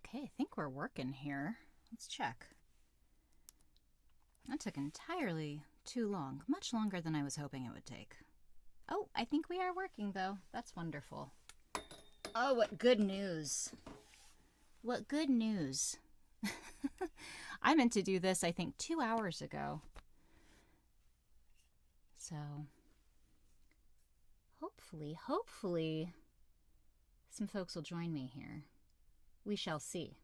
Okay, I think we're working here. Let's check. That took entirely too long. Much longer than I was hoping it would take. Oh, I think we are working, though. That's wonderful. Oh, what good news. What good news. I meant to do this, I think, 2 hours ago. So, hopefully, some folks will join me here. We shall see.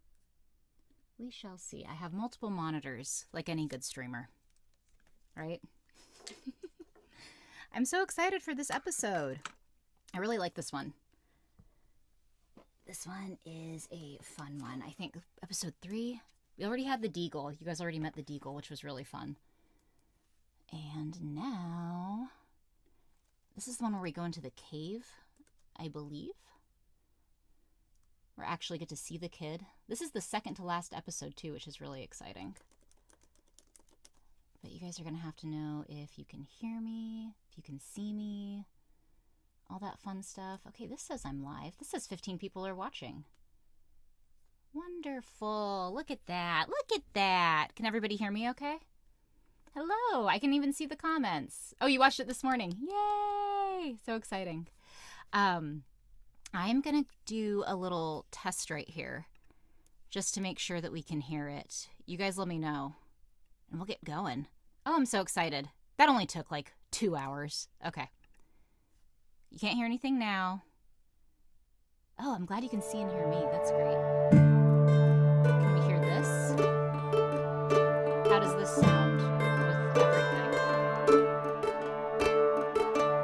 We shall see. I have multiple monitors, like any good streamer. Right? I'm so excited for this episode. I really like this one. This one is a fun one. I think episode 3, we already had the Deagle. You guys already met the Deagle, which was really fun. And now, this is the one where we go into the cave, I believe. We actually get to see the kid. This is the second to last episode, too, which is really exciting. But you guys are going to have to know if you can hear me, if you can see me, all that fun stuff. Okay, this says I'm live. This says 15 people are watching. Wonderful. Look at that. Look at that. Can everybody hear me okay? Hello. I can even see the comments. Oh, you watched it this morning. Yay. So exciting. I'm going to do a little test right here just to make sure that we can hear it. You guys let me know and we'll get going. Oh, I'm so excited. That only took like 2 hours. Okay. You can't hear anything now. Oh, I'm glad you can see and hear me. That's great. Can we hear this? How does this sound with everything?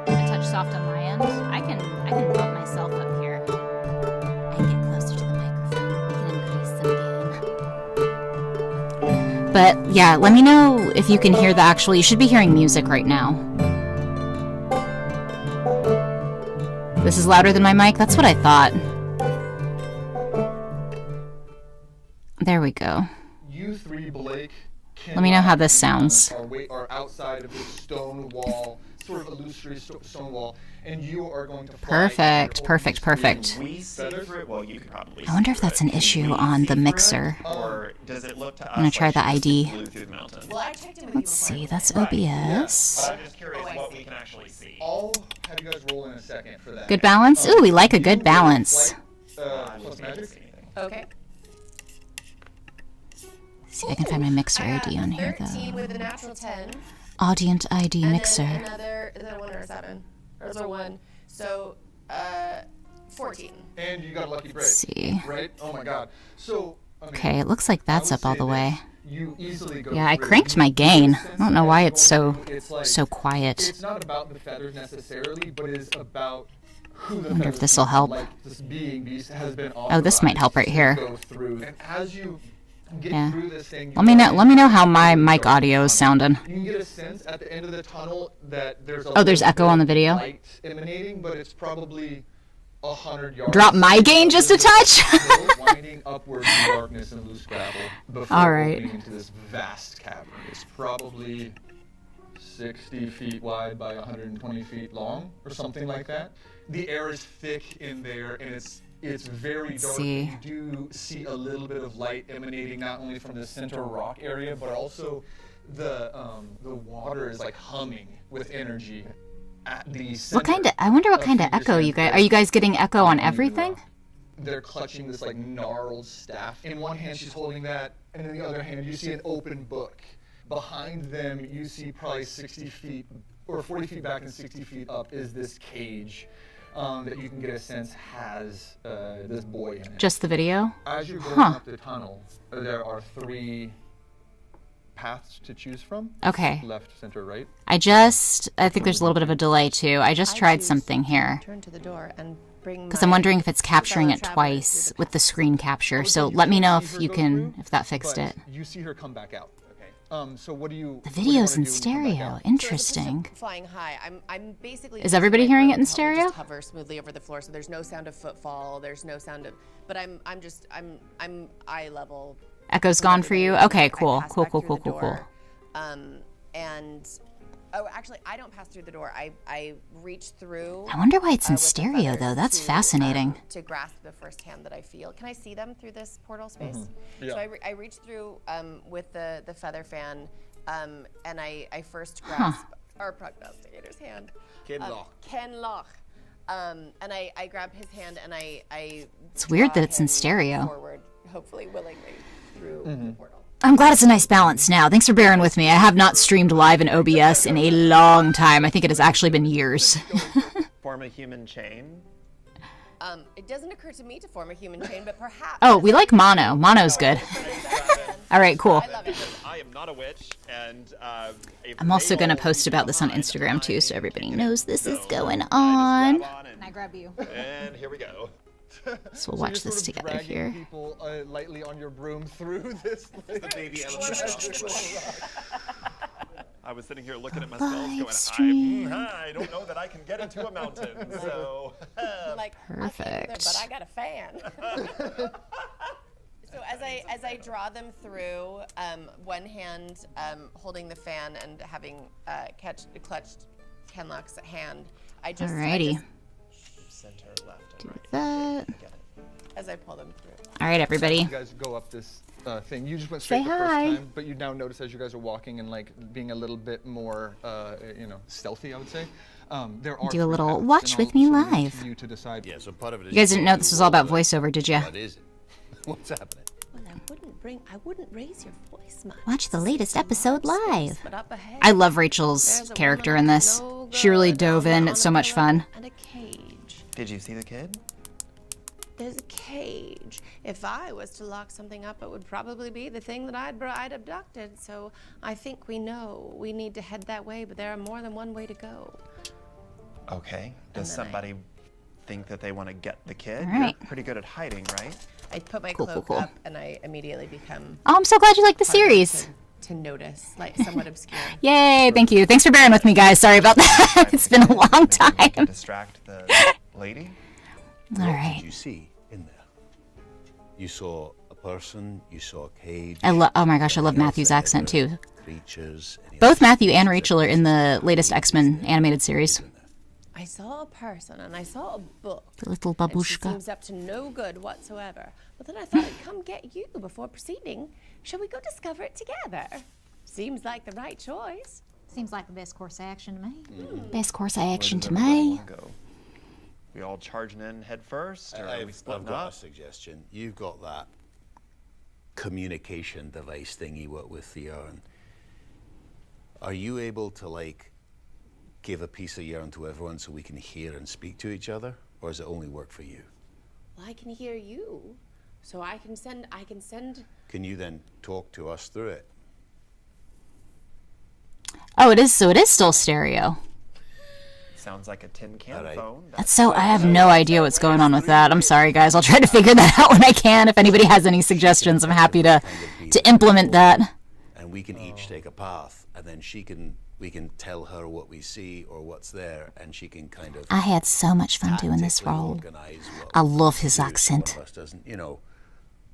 A touch soft on my end. I can bump myself up here. I can get closer to the microphone. We can increase some gain. But yeah, let me know if you can hear the actual. You should be hearing music right now. This is louder than my mic? That's what I thought. There we go. You three, Blake, let me know how this sounds. Are outside of this stone wall, sort of illusory stone wall, and you are going to fly. Perfect. We see through it. Well, you could probably. I wonder if that's an issue on the mixer. Or does it look to us? I'm gonna try the ID. Well, Let's see. That's OBS. I'm just curious what we can actually see. I'll have you guys roll in a second for that. Good balance. Ooh, we like a good balance. Plus magic. Okay. See if I can find my mixer ID on here, 13 though. with a natural 10. Audience ID And mixer. then another, is that a 1 or a 7? Or is it a 1? So, 14. And you got a lucky break. Let's see. Right? Oh my god. So, Okay, it looks like that's up all the way. You easily go Yeah, I through. cranked my gain. I don't know why it's so like, quiet. It's not about the feathers necessarily, but it is about who the Wonder if feathers this'll are. help. Like this beast has been Oh, this might help right here. go through. And as you get Yeah. through this thing, Let me know how my mic audio is sounding. You can get a sense at the end of the tunnel that there's a Oh, there's little echo bit on the of video? light emanating, but it's probably 100 yards. Drop my gain just a touch? Winding upwards in darkness and loose gravel before All right. opening into this vast cavern. It's probably 60 feet wide by 120 feet long, or something like that. The air is thick in there, and it's very dark. see. You do see a little bit of light emanating not only from the center rock area, but also the water is like humming with energy at the center. I wonder what kind of echo you guys, are you guys getting echo on everything? They're clutching this like gnarled staff. In one hand she's holding that, and in the other hand you see an open book. Behind them you see probably 60 feet or 40 feet back and 60 feet up is this cage that you can get a sense has this boy in it. Just the video? As you're going up the tunnel, there are 3 paths to choose from. Okay. Left, center, right. I think there's a little bit of a delay too. I just tried something here. Turn to the door and bring Because I'm wondering if it's capturing it twice with the screen capture. So let me know if you can, if that fixed it. You see her come back out. Okay. So what do you? The video's in stereo. Interesting. Flying high. I'm basically. Is everybody hearing it in stereo? Just hover smoothly over the floor, so there's no sound of footfall. There's no sound of. But I'm eye level. Echo's gone for you? Okay, cool. I pass Cool. back through the door, and Oh, actually, I don't pass through the door. I reach through. I wonder why it's in with the stereo, feathers though. That's to, fascinating. To grasp the first hand that I feel. Can I see them through this portal space? Mm-hmm. Yeah. So I reach through with the feather fan, and I first grasp our prognosticator's hand. Ken Loch. And I grab his hand and I It's weird draw that it's in him stereo. Forward, hopefully willingly, through the portal. I'm glad it's a nice balance now. Thanks for bearing with me. I have not streamed live in OBS in a long time. I think it has actually been years. Form a human chain. It doesn't occur to me to form a human chain, but perhaps. Oh, we like mono. Mono's good. All right, cool. I love it. I am not a witch, and I'm also going to post about this on Instagram too, so everybody knows this is going on. And I grab you. and here we go. So we'll So watch you're this sort of together dragging here. people lightly on your broom through this. The baby I was sitting here looking at my spells going, I don't know that I can get into a mountain, so... Like, Perfect. but I got a fan. So as I draw them through, one hand holding the fan and having clutched Kenlock's hand, I just Alrighty. Center, left, Do and right. that. as I pull them through. All right, everybody. You guys go up this thing. You just went straight Say the hi. first time, but you now notice as you guys are walking and like being a little bit more, stealthy, I would say. There are Do a three little paths, watch and with I'll me sort of leave live. to you to decide. Yeah, so part of it is You guys didn't know this was all about voiceover, did you? What is it? What's happening? Well, I wouldn't raise your voice much. Watch the latest It's a episode large space, live. but up ahead, I love Rachel's there's a character woman in up this. no She really good dove in. on It's so a much pillow fun. And a cage. Did you see the kid? There's a cage. If I was to lock something up, it would probably be the thing that I'd abducted. So I think we know we need to head that way, but there are more than one way to go. Okay. Does then I- somebody think that they want to get the kid? All right. You're pretty good at hiding, right? I put my Cool, cloak cool, cool. up, and I immediately become Oh, I'm so glad you like the harder series. to notice, like somewhat obscure. Yay, thank you. Thanks for bearing with me, guys. Sorry about that. It's been a long To time. distract the lady? All What right. did you see in there? You saw a person, you saw a cage. Oh my gosh, I love anything else Matthew's there? accent too. Creatures. any Both other Matthew and creatures Rachel are in the latest X-Men animated series. in there? I saw a person and I saw a book. The little And she babushka. seems up to no good whatsoever. But then I thought I'd come get you before proceeding. Shall we go discover it together? Seems like the right choice. Seems like the best course of action to me. Best course of action Where to does everybody me. wanna go? We all charging in head first, or are we I've splitting got a up? suggestion. You've got that communication device thingy what with the urn. Are you able to like give a piece of yarn to everyone so we can hear and speak to each other, or does it only work for you? Well, I can hear you. So I can send Can you then talk to us through it? Oh, it is. So it is still stereo. Sounds like a tin can All right. phone. That's so. I have no idea what's going on with that. I'm sorry, guys. I'll try to figure that out when I can. If anybody has any suggestions, I'm happy to implement that. And we can each take a path, and then we can tell her what we see or what's there, and she can kind of I had so much fun doing this tactically role. organize what I love his we do so accent. one of us doesn't,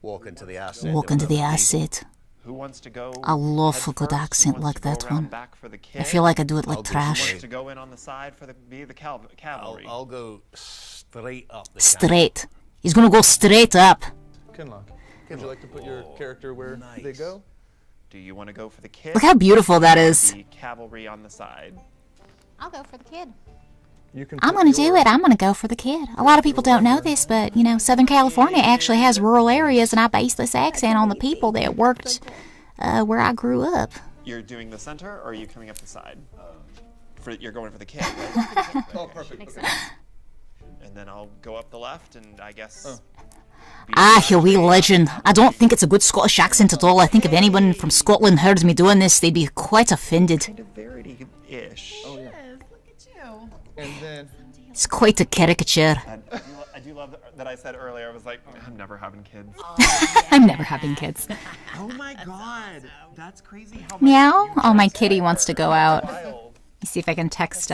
walk into the asset. Walk into the asset. Who wants to go? I love head a good first? Who accent wants like to go that around one. Back for the kid? I feel like I do it like I'll do Who trash. wants to go in on the side for be the cavalry? I'll go straight up the Straight. He's gonna go straight up. Kinlock, would you like to put your character where they nice. go? Do you want to go for the kid? Look how beautiful that is. The cavalry on the side. I'll go for the kid. You can. I'm put gonna do your- it. I'm gonna go for the kid. A lot of people don't know this, but Southern California actually has rural areas, and I base this accent on the people that worked where I grew up. You're doing the center, or are you coming up the side? You're going for the kid, right? Oh, perfect. Makes okay. sense. And then I'll go up the left, and I guess. Ah, a wee legend. I don't think it's a good Scottish accent at all. I think if anyone from Scotland heard me doing this, they'd be quite offended. Kind of Verity-ish. Oh yeah. Yes, look at you. And then It's quite a caricature. I do love that I said earlier. I was like, I'm never having kids. I'm never having kids. Oh my god, that's crazy. How Meow. Oh, my kitty wants to go out. Let Wild. me see if I can text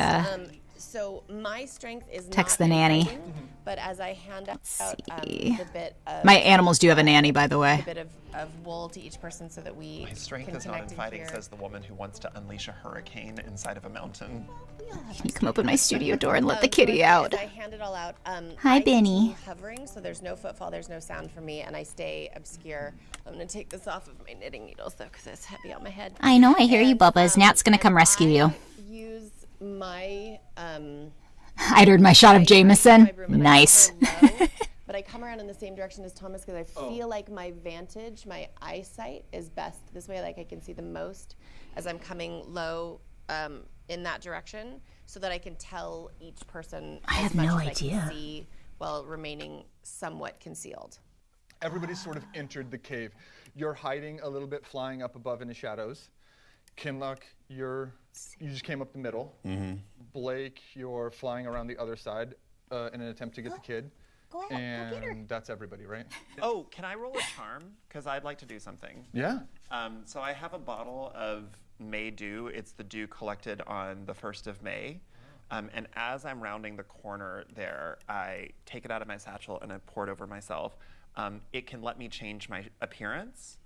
So my strength is Text not the in nanny. fighting, but as I hand out see. the bit of My animals do have a nanny, by the way. a bit of wool to each person so that we My strength can is not in connect and fighting, hear. says the woman who wants to unleash a hurricane inside of a mountain. Can you come open my studio door and let the So kitty as out? I hand it all out, Hi, I Benny. do hovering, so there's no footfall, there's no sound for me, and I stay obscure. I'm gonna take this off of my knitting needles though, because it's heavy on my head. I know, I hear you, And, Bubba's. Nat's gonna come and rescue you. I use my I'd heard my shot of my Jameson. broom and I Nice. hover low, but I come around in the same direction as Thomas because I Oh. feel like my vantage, my eyesight is best this way. Like I can see the most as I'm coming low in that direction, so that I can tell each person I as have much no as I idea. can see while remaining somewhat concealed. Everybody's sort of entered the cave. You're hiding a little bit, flying up above in the shadows. Kinlock, you just came up the middle. Blake, you're flying around the other side in an attempt to get the kid. Go ahead, go get her. And that's everybody, right? Oh, can I roll a charm? Because I'd like to do something. Yeah. So I have a bottle of May Dew. It's the dew collected on the 1st of May. And as I'm rounding the corner there, I take it out of my satchel and I pour it over myself. It can let me change my appearance.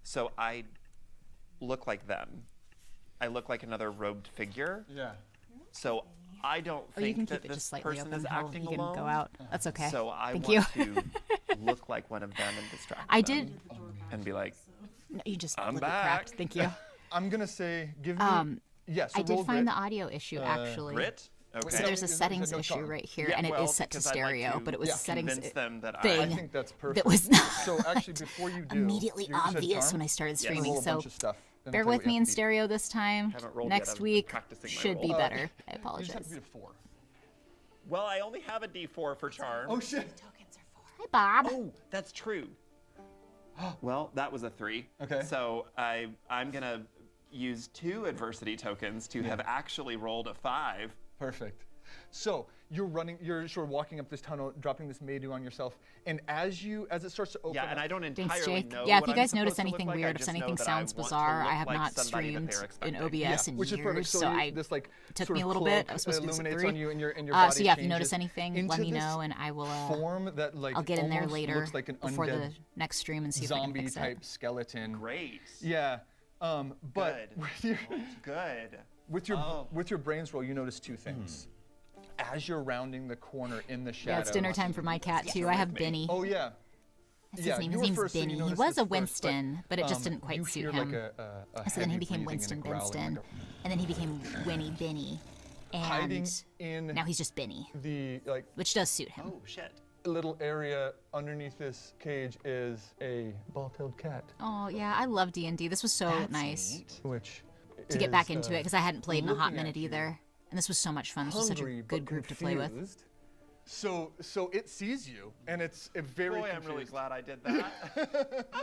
So I look like them. I look like another robed figure. Yeah. So I don't Oh, you think can that keep it just this slightly person open. is Hell, acting you can alone. go out. That's okay. So I Thank want you. to look like one of them and distract I them did. and be like, No, you just I'm look cracked. back. Thank you. I'm gonna say, give me. Yes. I did find the audio issue actually. Grit? Okay. So there's a Is it settings no issue charm? right here, Yeah, and it well, is set to because I'd like stereo, to but it was Yeah. settings convince them that thing. I think that's perfect. that was not So actually, before you do, immediately you said obvious charm? when I started Yes. streaming. Roll a So bunch of stuff. and bear tell you with what me you in have to beat. stereo this time. Haven't rolled yet. Next I'm week practicing my should be roll. better. I You just have apologize. to beat a 4. Well, I only have a D4 for charm. Oh shit. Tokens are for. Hi, Bob. Oh, that's true. Well, that was a 3. Okay. So I'm gonna use 2 adversity tokens to have actually rolled a 5. Perfect. So you're running, you're sort of walking up this tunnel, dropping this Maydew on yourself, and as it starts to open Yeah, and up, I don't Thanks, entirely Jake. know Yeah, if what you I'm guys notice supposed to look anything like, I weird, if just anything know that I sounds want to bizarre, I look have like not somebody that streamed they're in expecting. OBS yeah, in which is perfect. years, So so you, I this like took sort me a of little bit. cloak I was supposed to use it illuminates 3. on you, and your body So yeah, if you changes notice anything, let into me this know, and I will. form that like I'll get in there almost later looks like an before the undead next stream and see if I can zombie fix type it. skeleton. Great. Yeah. But Good. Good. with your brains roll, you notice 2 things. As you're rounding the corner in the shadows. Yeah, it's dinner time for my cat too. I have Benny. Oh yeah. That's yeah, his name. you His were name's first, so you Benny. He noticed was this a first, Winston, but it just didn't you quite suit hear him. Like a So then he heavy became breathing and Winston a growling, Binston, like and then he became Winnie Benny, hiding and in now he's just Benny, the like which does suit him. Oh shit. little area underneath this cage is a ball-tailed cat, Oh yeah, I love D&D. This was so nice which to get back into it because I hadn't played in a hot looking at minute you, either, and this was so much fun. This was such a hungry good but group to play with. confused. So it sees you, and it's very Boy, I'm confused. really glad I did that.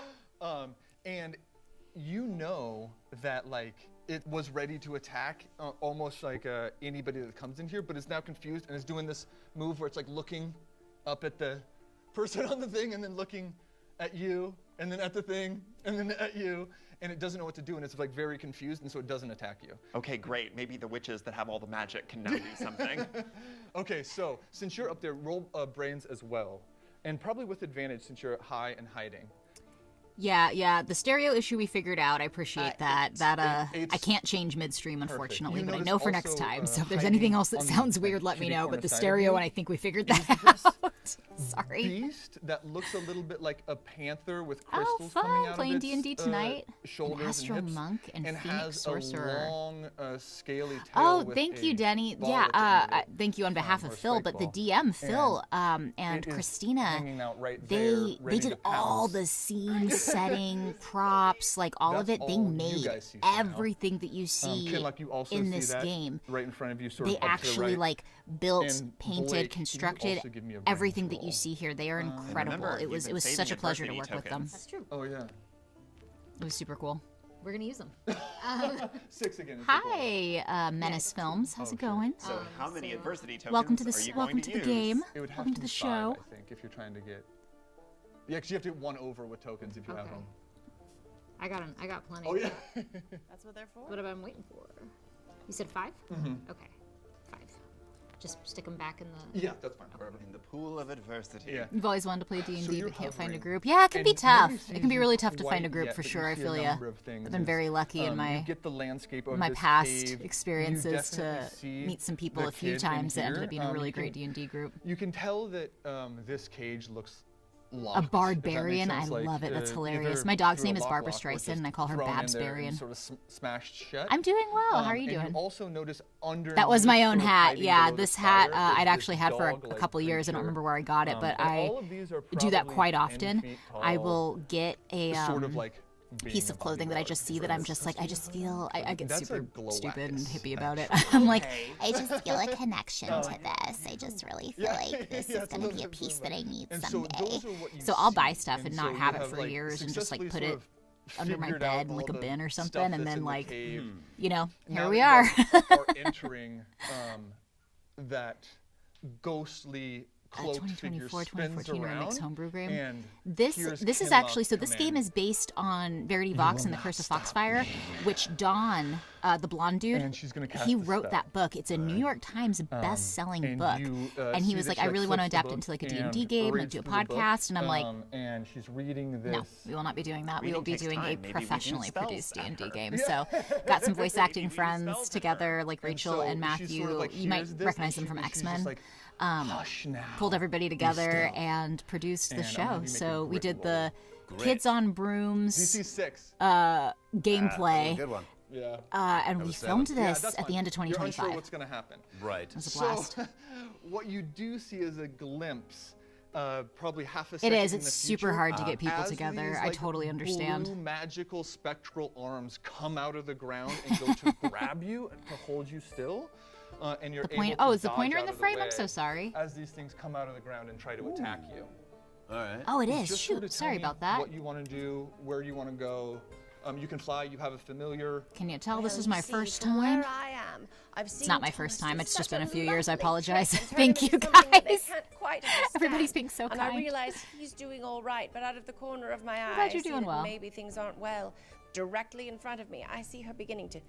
And you know that like it was ready to attack, almost like anybody that comes in here, but it's now confused and is doing this move where it's like looking up at the person on the thing and then looking at you and then at the thing and then at you, and it doesn't know what to do, and it's like very confused, and so it doesn't attack you. Okay, great. Maybe the witches that have all the magic can now do something. Okay, so since you're up there, roll brains as well, and probably with advantage since you're high and hiding. Yeah, the stereo issue we figured out. I appreciate that. I it's can't change midstream, unfortunately, You but I notice know for next also, time. So if there's hiding anything else that on the, sounds like, weird, let me kitty know. corner But the side of stereo you one, I think we figured is that this out. Sorry. beast that looks a little bit like a panther with crystals fun, coming out playing of its D&D tonight. An shoulders astral and hips, monk and Phoenix has sorcerer. a long, scaly tail. Oh, with thank a you, Denny. ball Yeah, at the end of it, thank you on behalf or of a Phil, spike but the ball. DM, Phil, and it is Christina, hanging out right there, they ready did to all pounce. the scene setting, props, like all of That's it. They all you made guys see for now. everything that you see Kinlock, you also in see this that game. right in front of you, sort They of up to the actually right. like built, And painted, Blake, can you constructed also give me a brains everything that you roll? see here. They are incredible. remember, It you've was been such saving a pleasure to work adversity with them. tokens. That's true. Oh yeah. It was super cool. We're gonna use them. 6 again. is the goal. Hi, Menace Films. How's it going? So how many adversity tokens Welcome to are the you welcome going to to the use? game. It would have Welcome to to the be 5, show. I think, if you're trying to get. Yeah, because you have to get 1 over with tokens if you have Okay. them. I got 'em. I got plenty. Oh yeah. That's what they're for. What am I waiting for? You said 5? Mm-hmm. Okay, 5. Just stick them back in the. Yeah, that's fine. Wherever. In the pool of adversity. Yeah. You've always wanted to play D&D, So but you're can't find a hovering, group. Yeah, it can be and tough. nobody's It can be seen really you tough to find a quite group yet, for but sure. I see a feel you. number of things I've been is, very lucky in you my get the landscape of my this past cave. You experiences to definitely see meet some people the a few kid in times that ended here. up being a really You great can- D&D group. You can tell that this cage looks A locked, if that makes barbarian, I sense, like, love it. That's hilarious. either My dog's through a name is lock Barbara lock or Streisand, just and I call her thrown in Babs there and Barian. sort of smashed shut. I'm doing well. How are you And doing? you also notice under That was my own hat. Yeah, this hat I'd actually had for a couple of years. I don't remember where I got it, but I do that quite often. I will get a sort of like piece of clothing that I just see that I'm just like, I just feel, I get That's a super glow stupid and wax. hippie about it. I'm like, I just feel a connection to this. I just really feel like this Yeah, is it's a going to little be a bit piece of that I like- need and so someday. those are what you so I'll see. buy stuff and And not so have you it for like, years and just like successfully put sort it of under my figured out bed in all like a the bin or stuff something, and that's then in the like, cave. you know, Now here we that are. you guys are entering that ghostly cloaked figure 2024, spins 2014 remix around, homebrew game. and This here's is Kinlock's actually, so this command. game is based on Verity Vox and the Curse of Foxfire, which Dawn, the blonde dude, And she's gonna cast he the wrote spell. that book. It's a New York Times best-selling and book. you, And he see was that like, she, I really want to flips the adapt it book into like a and D&D game, like reads do a through the book, podcast. And I'm like, and she's reading this. no, we will not be doing that. We Reading will be takes doing time. a Maybe we do professionally spells produced D&D after. game. So got some voice acting we do friends spells together, like Rachel so and she's Matthew. sort of like, You might hears this, recognize and them from she's just X-Men. like, Hush now. Pulled everybody together still. and produced the And I'm gonna show. be making So we grit did the Grit. Kids on Brooms DC 6. gameplay. Good one. Yeah. And we was filmed seven. this that's at the fine. end of You're 2025. unsure what's going to happen. Right. It was a So, blast. what you do see is a glimpse, probably half a It second is. in It's the super future, hard to get people as together. these, I like, totally understand. Blue magical spectral arms come out of the ground and go to grab you and to hold you still. And you're The point. able to Oh, is the dodge pointer in out the of frame? I'm way so sorry. As these things come out of the ground and try to attack you. All right. Oh, it is. Just sort Shoot. of tell Sorry me about that. What you want to do, where you want to go. You can fly. You have a familiar. Can you tell this Well, is you my see, first from time? Where I am, I've seen It's not my Thomas first do time. It's just such been a few years. I lovely apologize. trick and turn Thank him you, into something that they guys. can't quite Everybody's understand. being so And kind. I realize he's doing all right, but out of the corner of my eye, glad I you're see doing that well. maybe things aren't well. Directly in front of me, I see her beginning to.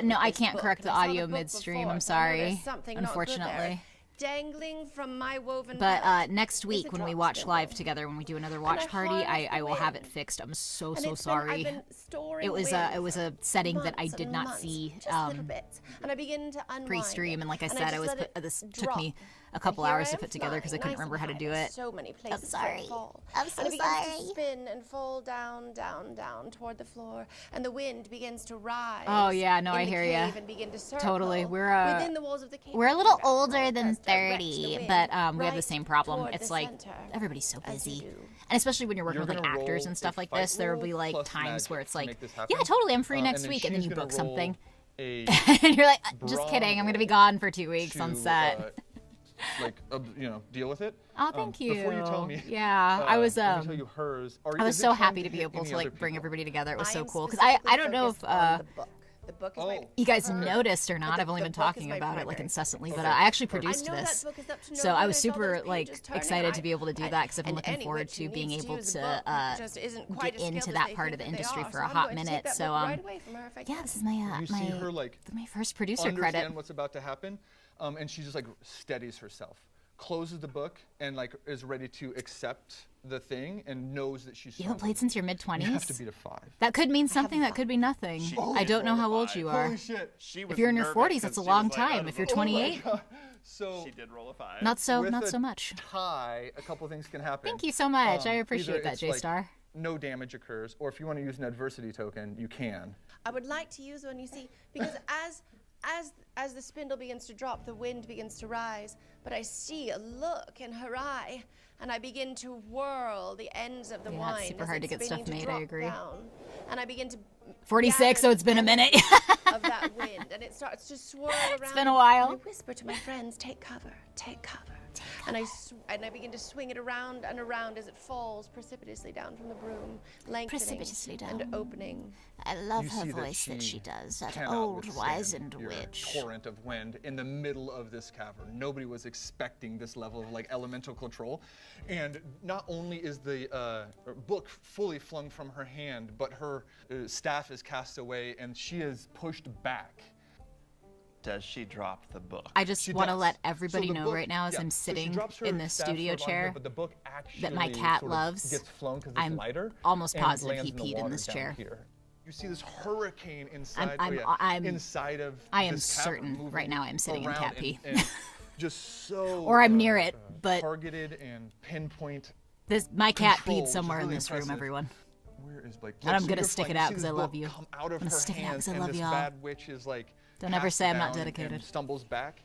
No, I this can't book, correct and the I saw audio book midstream. before, I'm so I know there's sorry. something not good there. Unfortunately. Dangling from my woven But belt next is week a when we drop watch spindle. live together, when we do another watch I party, harness I the will have it wind. fixed. I'm so And so it's been- I've sorry. been storing It was wind it was a for setting that I months did and not months, see just little bits. And I begin to unwind pre-stream, it, and like I and said, I just was let it this took drop. me a And couple here hours I to am put together because I flying, couldn't nice remember and how to high. do There's it. so many places where sorry. it fall. I'm so and it begins sorry. to spin and fall down, down, down toward the floor, and the wind begins to rise. Oh, yeah, no, in I the hear ya. cave and begin to circle Totally. We're, within the walls of the cave. We're a little Direct older forward than as directs 30, the wind but we have the right same problem. toward It's the like center, everybody's so as you busy. do. And especially when you're working You're with like gonna actors roll and stuff a like fight this, there will roll be like plus times where magic it's to like, make this happen. yeah, totally, I'm free And next then week, and then she's you gonna book something. roll a And you're like, just brawn kidding, I'm gonna be roll gone for 2 weeks on to, set. deal with it. Oh, thank you. Before you tell me, Yeah, I was let me tell you hers. I was Is it so trying happy to be hit able any to other like bring people? everybody together. It was I so am cool because I specifically don't know if focused on the book. The book is my you guys preferred- noticed or not. the- I've only the been book is talking my about it like primary. incessantly, but Okay. I actually I produced know this. that book is up to no So I good. was It's all super those like pages turning. excited to be able to do that because I've been and looking any forward witch to who being needs to able use to a book just isn't quite get as into skilled that as part they of the think that they industry are. for So a I'm hot going to take minute. that So book right away from her if I yeah, can. this is my You see her like my first producer understand credit. what's about to happen, and she just like steadies herself, closes the book, and like is ready to accept the thing and knows that she's. You haven't strong played since your mid enough. You have to 20s. beat a 5. That could mean something. That could be nothing. I don't know how old you are. Holy shit! She If was you're in your nervous 40s, 'cause that's a she long was like, time. "That If is you're a lot." 28, So She did roll a 5. not so with a much. tie, a couple things can happen. Thank you so much. I Either appreciate that, it's, like, J-Star. no damage occurs, or if you want to use an adversity token, you can. I would like to use one, you see, because as the spindle begins to drop, the wind begins to rise, but I see a look in her eye, and I begin to whirl the ends of the Yeah, it's wine super as hard to it's get stuff beginning to made, I drop agree. down, and I begin to 46, so gather it's been a the minute. of that wind, and it starts to swirl around. It's been a while. And I whisper to my friends, "Take cover, take cover." And I begin to swing it around and around as it falls precipitously down from the broom, lengthening Precipitously and down. opening. I love You her see voice that she does, that cannot old withstand wizened your witch. torrent of wind in the middle of this cavern. Nobody was expecting this level of like elemental control, and not only is the book fully flung from her hand, but her staff is cast away, and she is pushed back. does she drop the book? I just She want to does. let So everybody the know book- right now as yeah, I'm so she sitting drops her in the staff studio sort of on here, chair but the book actually that my cat sort of loves. gets flown because it's I'm lighter. almost and positive lands he in the peed in water this down chair. Here. You see this hurricane inside. I'm- inside of. I am this certain cavern right now I'm sitting in around cat pee. and just so. Or I'm near it, but- targeted and pinpoint. My cat Control, peed which is somewhere in really this room, impressive. everyone. Where is Blake? And I'm So gonna you're stick flying. it out see 'cause this I love book you. Come out of I'm gonna her stick it out 'cause hands, I and love this y'all. bad witch is like. Don't ever passed say I'm not down and dedicated. stumbles back.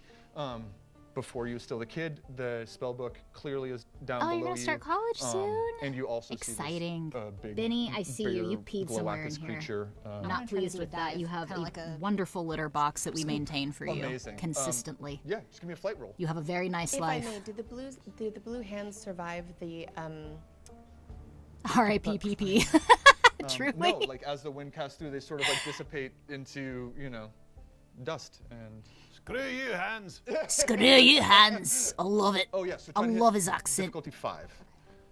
Before you, still a kid. The spell book clearly is down Oh, below you're gonna start you. college soon? And you also Exciting. see this, big, Benny, I see you. You bigger peed somewhere in Gloacus here. creature. Not try to pleased do with a that. dive, You have kinda a like a wonderful litter box that we maintain for you Amazing. consistently. Yeah, just give me a flight roll. You have a very nice If life. I may, do the blue hands survive the R.I.P.P.P. Truly. No, like as the wind casts through, they sort of like dissipate into dust and. Screw you, Hans. Screw you, Hans. I love it. Oh yeah, so I try to hit love his accent. Difficulty 5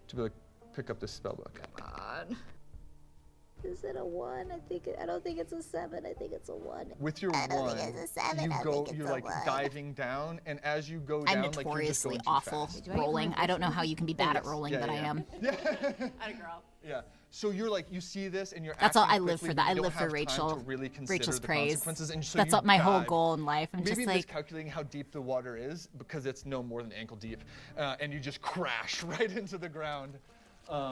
to be able to pick up this spell book. God. Is it a 1? I don't think it's a 7. I think it's a 1. With your I don't one, think it's a 7. you I go, think it's you're a like 1. diving down, and as you go I'm down, like you're just notoriously going too awful fast. rolling. I don't know how you can be bad at yes. rolling, Yeah, but I yeah. am. Atta girl. Yeah. So you're like, you see this, and you're. That's all. acting I live quickly, for but that. I you don't live for have time Rachel. to really consider Rachel's the praise. consequences, and so That's you my whole dive. goal in life. I'm Maybe just like, miscalculating how deep the water is because it's no more than ankle deep, and you just crash right into the ground.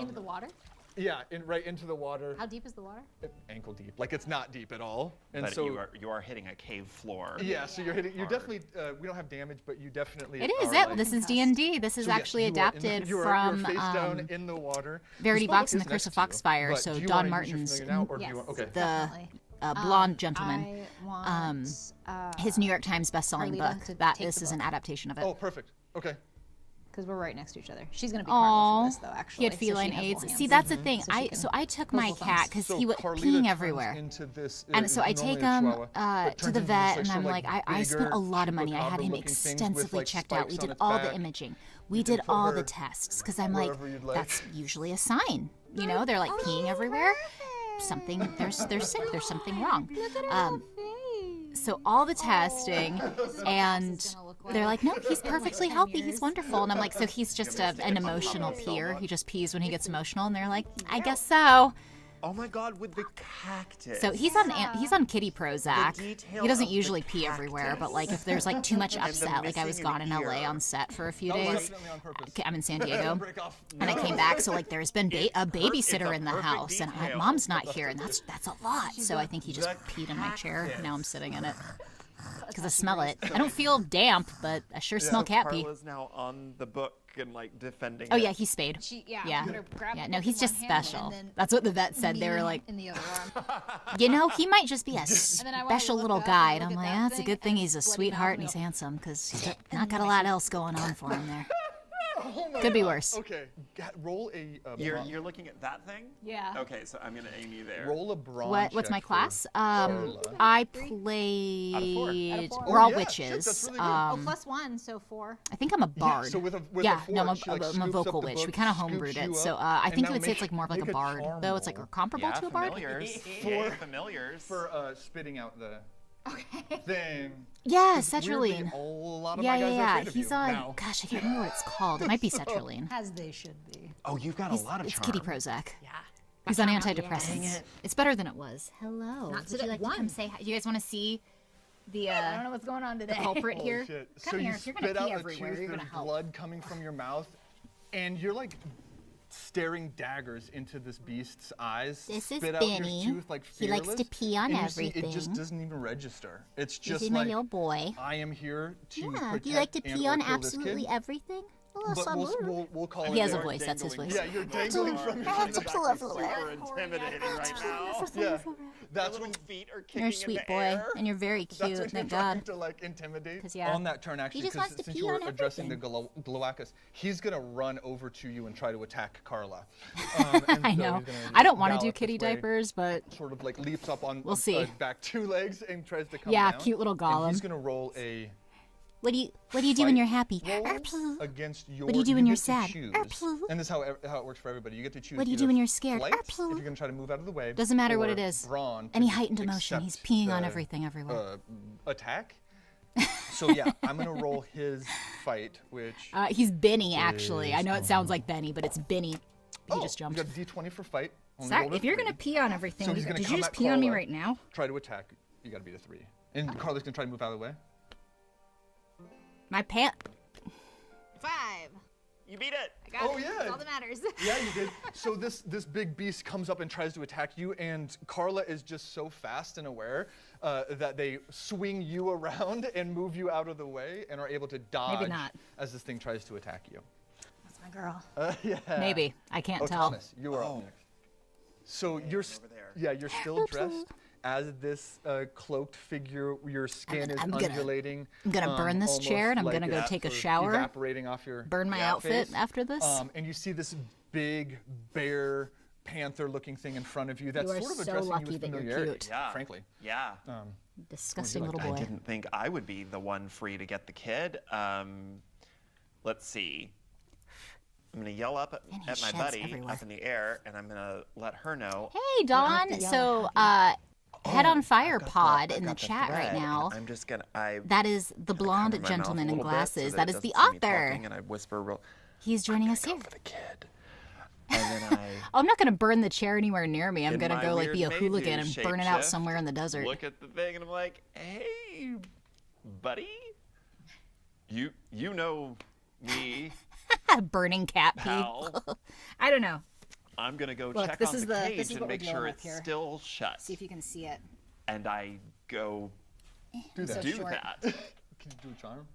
Into the water? Yeah, right into the water. How deep is the water? Ankle deep, like it's not deep at all. And But so you are hitting a cave floor. yeah, so you're hitting. You're hard. definitely. We don't have damage, but you definitely. it is are, it. like- This is D&D. This is So, yes, actually you are in the- adapted you're from face down in the water. Verity The spell Vox and book the is Curse of next to you, Foxfire, but so do you Don wanna use your Martin's familiar now, or do Yes. you want, okay. the Definitely. blonde gentleman. I want, His New York Times bestselling Carlita to book. That take this the is an book. adaptation of it. Oh, perfect. Okay. because we're right next to each other. She's gonna be Carla for this though, actually. he had so she feline has AIDS. little See, hands. that's the thing. So she can I took those my little cat thumbs. because So he was Carlita peeing turns everywhere. Into this, And so I normally take a him chihuahua, but to turns the into vet, this, and like, I'm sort like, of I spent bigger, a lot of money. I had him chupacabra-looking things with, extensively like, checked out. We spikes on did its all the back. imaging. We You can did put all the her tests because I'm like, wherever you'd like. that's usually a sign. You know, they're like peeing everywhere. Something they're sick. There's something wrong. So all the testing, and they're like, no, he's perfectly healthy. He's wonderful. And I'm like, so he's just an emotional peer. He just pees when he gets emotional. And they're like, I guess so. Oh my God, with the cactus. So he's on kitty Prozac. detail He doesn't of the usually pee everywhere, but like if there's like too much the upset, like I was missing gone in an LA ear. on set for a few That was days. definitely on purpose. I'm in San Diego. Break off. And I came back, so like there's been a babysitter a in the perfect house, and detail. mom's not here, and that's a lot. So I think he just peed in my chair. Now I'm sitting in it because I smell it. I don't feel damp, but I sure smell cat pee. Carla's now on the book and like defending Oh it. yeah, he's spayed. Yeah. Yeah. I'm gonna grab Yeah, the no, book he's in just one hand special. and then That's what the vet said. They were me like, in the other arm. you know, he might just be a then I wanna special look little up guy. and And I'm look like, at that that's a thing, good thing and he's a bloody sweetheart and mouth he's handsome because he's not got a lot else going on for him there. Could be worse. Okay. Roll a. You're looking at that thing? Yeah. Okay, so I'm gonna aim you there. Roll a brawn. What's check my for class? Carla. I Out of played. four. We're all yeah, witches. shit, that's really good. Oh, +1, so 4. I think I'm a bard. So with a yeah, four, no, I'm she, like, I'm a scoops up vocal the witch. book, We kind of scoops homebrewed you it, so up, I and think now you would say it's like more of like make a bard, charm though. It's like roll comparable Yeah, to a bard. familiars. For- Yay, familiars. for spitting out the thing. Yeah, Weirdly, Cetraline. a lot of Yeah, my guys are yeah. afraid of He's you on. now. Gosh, I can't remember what it's called. It might be Cetraline. As they should be. Oh, you've got a lot of It's charm. kitty Prozac. Yeah. He's on Dang antidepressants. it. It's better than it was. Hello. Not Would today. you like to One. come say hi? Do you guys want to see the I don't know what's going on today. culprit Holy here? shit. Come So here. you If you're gonna spit pee out a everywhere, tooth, you're gonna there's help. blood coming from your mouth, and you're like staring daggers into this beast's eyes. This is spit out your Benny. tooth like He likes to fearless, pee on and you see it just everything. doesn't even register. It's This just is my like little boy. I am here to Yeah. protect Do you like to and pee or on kill this absolutely kid. everything? Oh, But some we'll call it. He has a there. voice. That's his voice. Yeah, you're dangling from your That's a plural. Super intimidating right now. Yeah, that's Little when feet are kicking You're a in sweet the boy, air. and you're very that's when cute. you're Thank trying God. to like intimidate. 'Cause, yeah. On that turn, actually, just wants to since pee you were on addressing the everything. Gloacus, he's gonna run over to you and try to attack Carla. I know. I don't want to do kitty diapers, but Sort of like leaps up on We'll see. back two legs and tries to come Yeah, down. cute little And golem. he's gonna roll a What do you do when you're happy? roll Erpl. against your. What do you do when you're get to sad? choose. Erpl. And this is how it works for everybody. You get to choose. What do you do either when you're scared? flight, if Erpl. you're gonna try to move out of the way. Doesn't matter what or it is. Brawn. Any to heightened emotion. He's accept peeing on the, everything everywhere. Attack. So yeah, I'm gonna roll his fight, which He's Benny, actually. I know it sounds like Benny, but it's Benny. He just you jumped. got a D20 for fight. Only Sorry, rolled a if you're 3. gonna pee on everything, So he's gonna did come you just at pee on me Carla. right now? Try to attack. You gotta beat a 3. And Carla's gonna try to move out of the way. My pant. 5. You beat it. I got Oh, it. yeah. That's all that matters. Yeah, you did. So this big beast comes up and tries to attack you, and Carla is just so fast and aware that they swing you around and move you out of the way and are able to dodge not. as this thing tries to attack you. That's my girl. Yeah. Maybe. I can't Oh, tell. Thomas, you are up next. So you're over there. yeah, you're still dressed as this cloaked figure. Your skin is I'm gonna- undulating. I'm gonna burn this chair, and I'm almost gonna go like take a sort of shower, Evaporating off your burn my outfit face. after this. And you see this big bear panther-looking thing in front of you that's You are sort of so addressing you lucky with that you're familiarity. cute. Yeah. Frankly. Yeah. Disgusting like little I boy. didn't think I would be the one free to get the kid. Let's see. I'm gonna yell up And he at my sheds buddy everywhere. up in the air, and I'm gonna let her know. Hey, Dawn. So, Head on Fire I've got Pod I've in the got chat right thread, and now. I'm just gonna. That is the blonde cover my mouth gentleman a in little bit so glasses. that That it is the doesn't see me author. talking, and I whisper real. He's joining us Go here. for the kid. And then I Oh, I'm not gonna burn the chair anywhere near me. I'm In gonna my go like weird be a Maydew hooligan and burn it out shapeshift, somewhere in the desert. look at the thing, and I'm like, hey, buddy, you know me, Burning cat pee. pal. I don't know. I'm gonna go Look, check this on is the the- cage this is and what we're make dealing sure with it's here. still shut. See if you can see it. And I go Do that. So do short. that. Can you do a charm?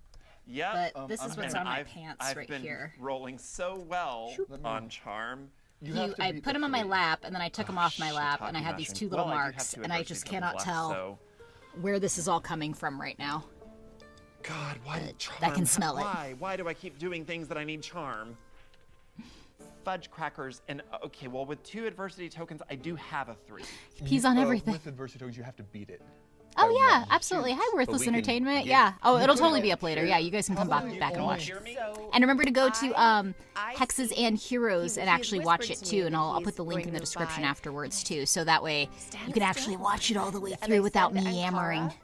Yeah. But this is what's and on my I've, pants I've right been here. rolling so well on charm. You have to I beat put the him on my 3. lap, and then I took him off my lap, and I Shiitake have these mushroom. two little Well, I do have marks, 2 and I adversity just tokens cannot left, tell So. where this is all coming from right now. God, why did charm? I can smell it. Why do I keep doing things that I need charm? Fudge crackers and okay, well with 2 adversity tokens, I do have a 3. He's on everything. With adversity tokens, you have to beat it. Oh That yeah, one absolutely. shoots. Hi, Worthless we can Entertainment. get- Yeah. Oh, it'll could totally like be up later. Yeah, you guys can come back and watch. Hear me? So And remember to go to I Hexes see- and Heroes he- and he actually whispered watch it to me too, and that I'll he's put the link going in the to description buy afterwards too, so that way Stand you can actually still. watch it all the way And I through without said, me "And yammering. Cara,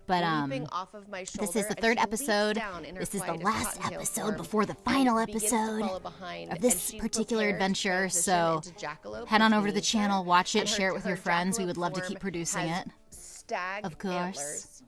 But leaping off of my shoulder, this is the and third she leaps episode. down in her This is the flight as last Cottontail's episode form before the and final begins to episode follow behind, of and this she's particular prepared to adventure. transition So into jackalope, head on which over to the means channel, her- watch it, and share it with her your friends. We jackalope would love to keep form producing has it. Stag Of course. antlers,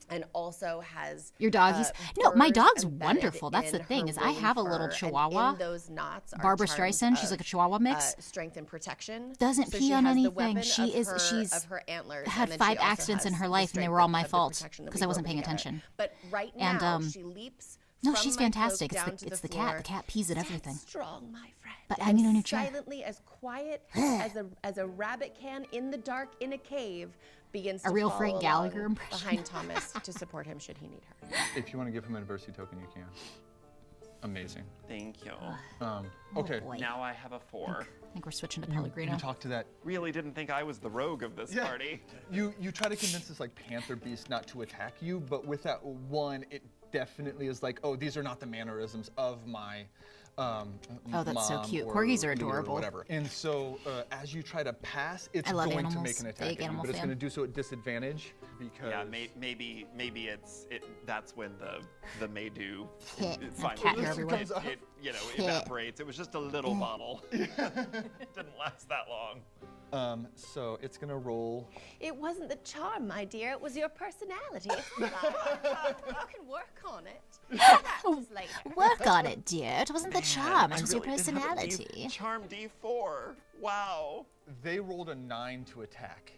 and also has Your doggies. uh, No, my furs dog's embedded wonderful. That's the in thing her is I woolly have a little fur, and Chihuahua. in those knots are Barbara charms Streisand. She's of, like a Chihuahua mix. strength and protection. Doesn't So pee she on has the anything. weapon She of is- her- she's of her antlers, had and then 5 she also accidents in has her the life, and they strength were all my of the fault protection that 'cause we I wasn't built paying together. attention. But right And, now she leaps. No, from she's my cloak fantastic. down It's to the cat. floor. The cat pees at Stand everything. strong, my friend. But I need a new chair. Silently, as quiet as a rabbit can in the dark in a cave, begins A to real follow Frank Gallagher along impression. behind Thomas to support him should he need her. If you want to give him an adversity token, you can. Amazing. Thank you. Okay. Boy. Now I have a 4. I think we're switching to You Pellegrino. talk to that. Really didn't think I was the rogue of this party. You try to convince this like panther beast not to attack you, but with that one, it definitely is like, oh, these are not the mannerisms of my. Oh, that's so mom cute. or Corgis are leader or adorable. whatever. And so, as you try to pass, it's I love going to animals. make an attack Big at you, animal but it's fan. going to do so at disadvantage because. Yeah, maybe that's when the Maydew Hit. finally Cat hair everywhere. it evaporates. It was just a little bottle. Didn't last that long. So it's going to roll. It wasn't the charm, my dear. It was your personality. It's fine. You can work on it. Practice later. Work on it, dear. It wasn't the charm. I It was your really did have a personality. Charm D4. Wow. They rolled a 9 to attack.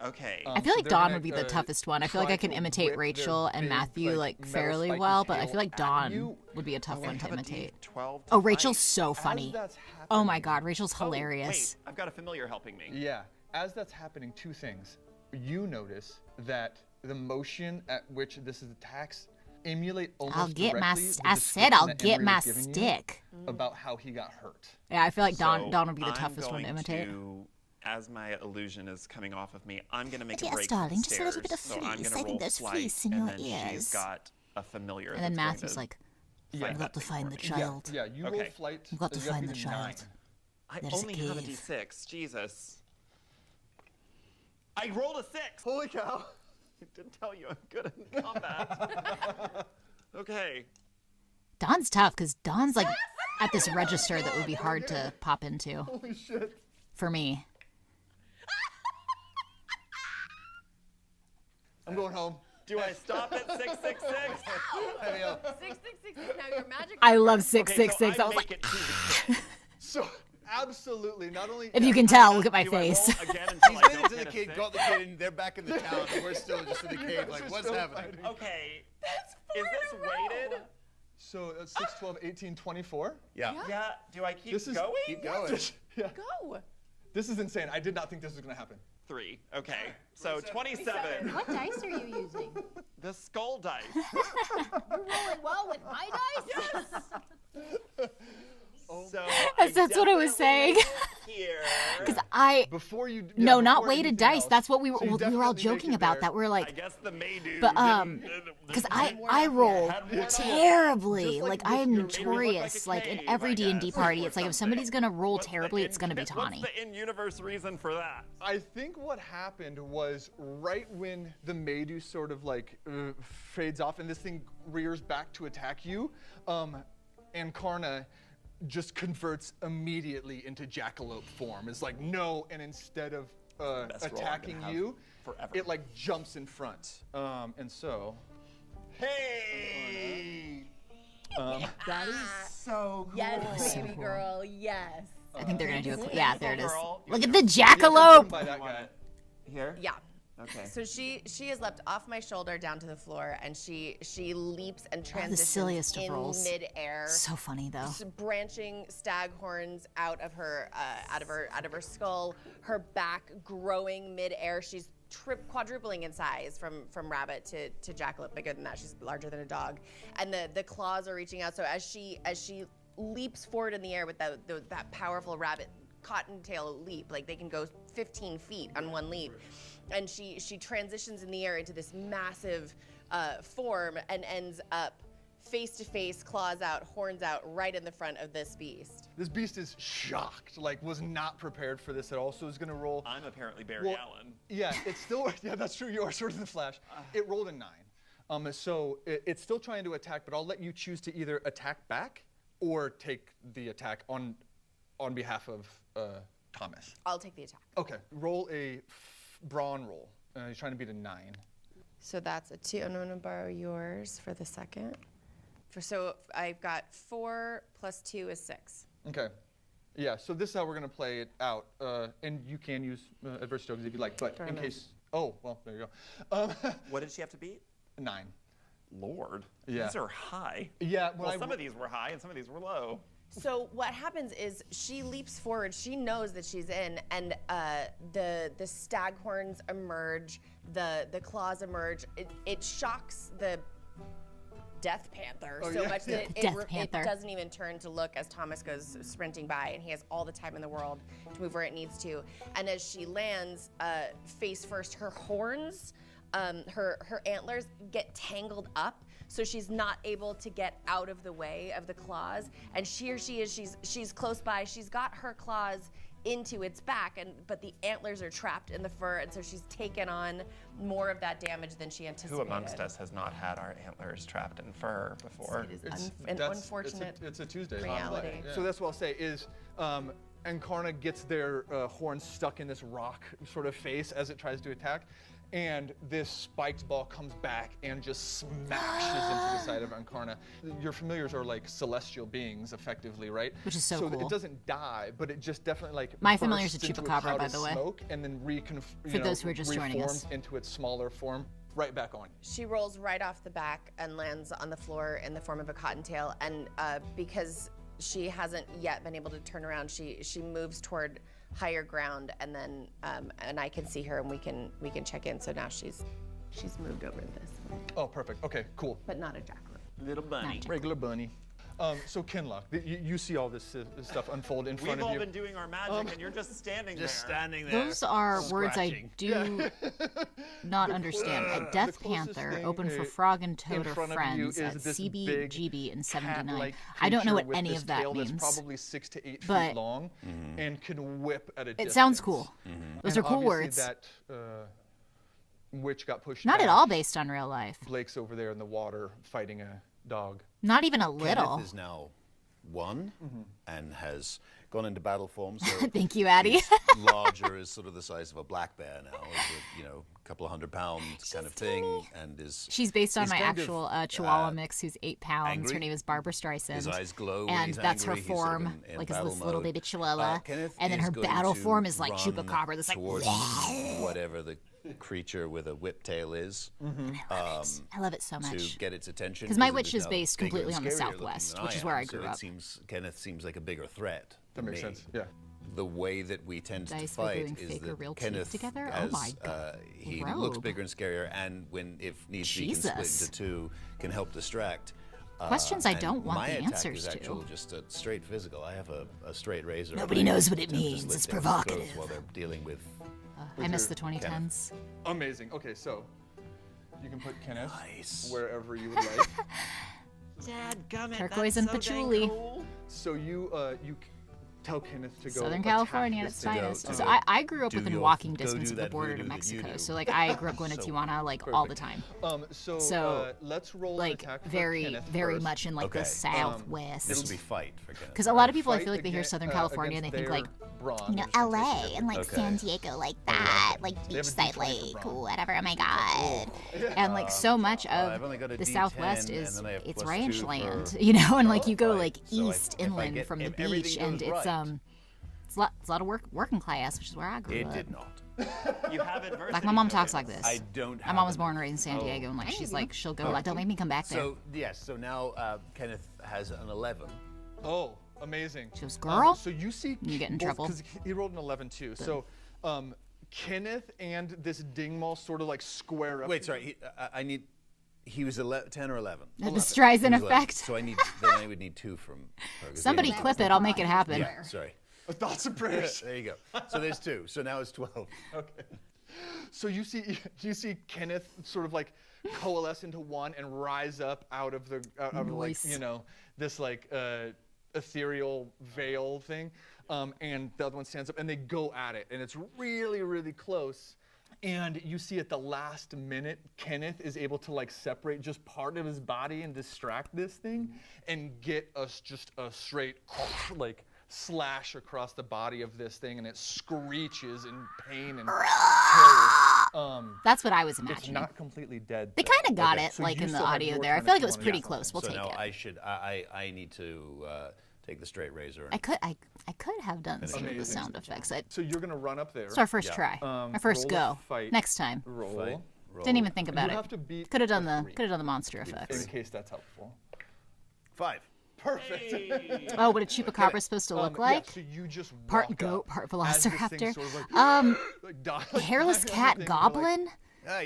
Okay. I feel like they're Dawn gonna, would be the toughest one. I feel like try I can to imitate whip Rachel their and big, Matthew like metal fairly spiky well, but I tail feel like at Dawn you. would be a tough one to have a imitate. D12 to Oh, Rachel's fight. so As funny. that's Oh my happening- God, Rachel's Oh, hilarious. wait, I've got a familiar helping me. Yeah. As that's happening, 2 things. You notice that the motion at which this attacks emulate almost I'll get my. directly the I said description I'll that get Emery my was giving you stick. about how he got hurt. Yeah, I feel like Dawn So Dawn would be the I'm toughest one to going imitate. As my illusion is coming off of me, I'm going to make Yes, a break darling, for the just a little bit of stairs, so I'm fleece. gonna I think roll there's flight, fleece in and your then ears. she's got a familiar. And then that's going Matthew's to like, Yeah. I've got to find the Yeah, child. yeah, you roll Okay. flight. I've got to you gotta find beat the a child. 9. I There's a only have a cave. D6. Jesus. I rolled a 6. Holy cow. I didn't tell you I'm good in combat. Okay. Dawn's tough because Dawn's like at this register that would be hard to pop into. Holy shit. For me. I'm going home. Do I stop at 666? Hey, 666 is now your magic. I love Okay, 666. so I was make like, it to the kid. So, absolutely, not only... if you can tell, look at my Do I roll face. again until He's I made don't it to the hit a kid, 6? got the kid, and they're back in the town, and we're still just in the cave, like, We're what's still happening? fighting. Okay. Four Is this in a row. weighted? So, that's 6, 12, 18, 24. Yeah. Yeah. Do I keep This is- going? Keep going. Yeah. Go. This is insane. I did not think this was going to happen. 3. Okay. So 27. What dice are you using? The skull dice. Rolling well with my dice? So That's what I was saying. Here. Because I... Before you... No, not before weighted anything dice. else. That's what we were. So you We were all definitely make joking it about there. that. We were I like, guess the Maydu. but didn't- because I roll terribly. Just like Like this, I am you're- notorious. Like in cave, every I D&D guess, party, or it's like if something. somebody's gonna roll What's the terribly, it's gonna be what's Tawny. the in-universe reason for that? I think what happened was right when the Maydu sort of like fades off and this thing rears back to attack you, Ankarna just converts immediately into jackalope form. It's like no, and instead of Best roll I'm gonna attacking have you, forever. it like jumps in front. And so, Hey! That is so cool. Yes, baby girl. Yes. I think they're gonna do a. Yeah, there it is. Girl. Look at the yeah, jackalope. by that guy. Here? Yeah. Okay. So she has leapt off my shoulder down to the floor, and she leaps and transitions silliest of in rolls. midair, So funny though. branching stag horns out of her skull, her back growing midair. She's quadrupling in size from rabbit to jackalope. Bigger than that. She's larger than a dog, and the claws are reaching out. So as she leaps forward in the air with that powerful rabbit cottontail leap, like they can go 15 feet on one leap. And she transitions in the air into this massive form and ends up face to face, claws out, horns out, right in the front of this beast. This beast is shocked, like was not prepared for this at all. So it's gonna roll. I'm apparently Barry Allen. Yeah, it's still, yeah, that's true. You are sort of the Flash. It rolled a 9. So it's still trying to attack, but I'll let you choose to either attack back or take the attack on behalf of Thomas. I'll take the attack. Okay, roll a brawn roll. He's trying to beat a 9. So that's a 2. I'm going to borrow yours for the second. So I've got 4 plus 2 is 6. Okay. Yeah, so this is how we're going to play it out. And you can use adverse tokens if you like, but Fair in enough. case. Oh, well, there you go. What did she have to beat? 9. Lord. Yeah. These are high. Yeah, Well, some of these were high and some of these were low. So what happens is she leaps forward. She knows that she's in, and the stag horns emerge, the claws emerge. It shocks the Death Panther so yeah. much that Death it Panther. doesn't even turn to look as Thomas goes sprinting by, and he has all the time in the world to move where it needs to. And as she lands face first, her horns, her antlers get tangled up, so she's not able to get out of the way of the claws. And she's close by. She's got her claws into its back, but the antlers are trapped in the fur, and so she's taken on more of that damage than she Who anticipated. amongst us has not had our antlers trapped in fur before? It is It's- an that's- unfortunate It's a Tuesday. reality. So that's what I'll say is, Ankarna gets their horns stuck in this rock sort of face as it tries to attack, and this spiked ball comes back and just smashes into the side of Ankarna. Your familiars are like celestial beings, effectively, right? Which is so So cool. it doesn't die, but it just definitely like My familiar's a bursts into chupacabra, cloud by of the way. Smoke, and then For those who are just joining us. reforms into its smaller form, right back on. She rolls right off the back and lands on the floor in the form of a cottontail. And because she hasn't yet been able to turn around, she moves toward higher ground, and then and I can see her, and we can check in. So now she's moved over this way, Oh, perfect. Okay, cool. but not a jackalope. Little bunny. Regular bunny. So Kinlock, you see all this stuff unfold in front We've of all you. been doing our magic, and you're just standing Just there. standing there. Those are words I scratching. do not understand. A Death The closest Panther, thing, open for Frog and in Toad or front of you Friends is at this CBGB in 79. cat-like I don't know what creature with any this of that tail means. That's probably 6 to 8 but- feet long and can whip at a It distance. sounds cool. Those And are cool obviously words. That which got pushed Not at back. all based on real life. Blake's over there in the water fighting a dog. Not even a little. Kenneth is now 1 and has gone into battle form. So Thank you, Addie. he's larger, is sort of the size of a black bear now. Is a, couple of 100-pound kind of thing, and is. She's based on he's my kind of, actual Chihuahua mix, who's 8 pounds. angry. Her name is Barbara Streisand. His eyes glow when and he's that's angry. her He's sort of form, in like is battle this little mode. baby Chihuahua. Kenneth And then is her going battle to form is like run Chupacabra, that's like. towards whatever the creature with a whip tail is. I love it so much. To get its attention. 'Cause my it witch is now based bigger completely and on the scarier looking Southwest, than which is where I so grew up. Kenneth seems like a bigger threat. That to makes me. sense. Yeah. The way that we tend to Dice for doing fight is fake or that real teeth Kenneth, together? Oh as, my God. he looks Robe. bigger and scarier, and when if needs be, can split Jesus. into 2, can help distract. Questions I and don't want my the attack answers is to. actual, just a straight physical. I have a straight razor. and Nobody I knows what it attempt to means. slit It's down provocative. throats while they're dealing with. I miss the 2010s. Amazing. Okay, so you can put Kenneth Nice. wherever you would like. Dadgummit, Turquoise that's and so dang patchouli. cool. So you tell Kenneth to go. Southern attack California at this its thing. finest. to So go I grew up do within your- walking go distance do of the that border to voodoo that you Mexico. do. So like I grew up going to So Tijuana like all the time. So let's roll an Like attack for very, Kenneth very first. much in like Okay. the This Southwest. This will be fight for Kenneth. Because a lot of people, I Fight feel like they hear against- Southern California and they against think like, their bronze. You know, They're just gonna LA take it. and like Okay. San Diego, like that, like They have a beachside D20 for lake, bronze. whatever. Oh my god. and like so much I've only of got a the D10, Southwest and is then I have it's +2 ranch for- land, you know, and like you go Right. like So east if I inland get- from the if everything beach, goes and it's right. it's a lot of working class, which is where I grew It up. did not. You have adversity. Like my mom to talks it. like this. I don't. My mom was have born and raised in San Diego, and like she's like she'll go like, don't make me come back there. So yes. So now Kenneth has an 11. Oh, amazing. She goes, "Girl, so you see, you get in trouble." because he rolled an 11 too. So, Kenneth and this Dingmal sort of like square up. Wait, sorry. I need. He was 10 or 11. the Streisand He was 11. effect. So I need. Then I would need 2 from. her, 'cause Somebody he had- clip it. I'll make it happen. Yeah. Sorry. Thoughts and prayers. There you go. So there's 2. So now it's 12. Okay. So you see Kenneth sort of like coalesce into one and rise up out of the Nice. this like ethereal veil thing, and the other one stands up and they go at it, and it's really, really close. And you see at the last minute, Kenneth is able to like separate just part of his body and distract this thing and get us just a straight like slash across the body of this thing, and it screeches in pain and terror. That's what I was It's imagining. not completely dead. They though. kind of got Okay, it, so like you in the still have audio your there. I turn feel if like you it was wanna pretty do something. close. We'll So take now it. I need to take the straight razor. I could have done some of the Amazing. sound effects. So you're gonna run up there. It's our first Yeah. try, our first roll a go. fight. Next time. Roll. Fight. Didn't even think about You it. have to beat Could have done a the 3, monster in effects. case that's helpful. 5. Perfect. Oh, what a chupacabra supposed to look like? Yeah, so you just Part walk goat, up part as this thing velociraptor. sort of like, like Hairless dives cat on the thing, goblin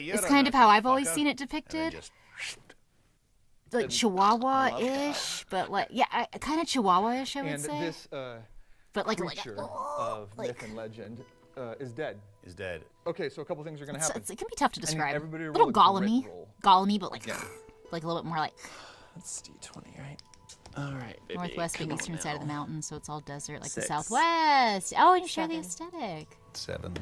You is don't kind know of how this I've always fucker. seen it And then depicted. just Like Chihuahua-ish, but like yeah, kind of Chihuahua-ish, I would And say. this But like creature of myth and legend is dead. is dead. Okay, so a couple things are gonna So happen. it can be tough to describe. everybody roll Little a grit Gollum-y, roll. Gollum-y, but like like a little bit more like That's D20, right? All right, baby. northwest, come big on eastern side of the now. mountains, so it's all desert, like the 6. southwest. Oh, and you share the aesthetic. 7.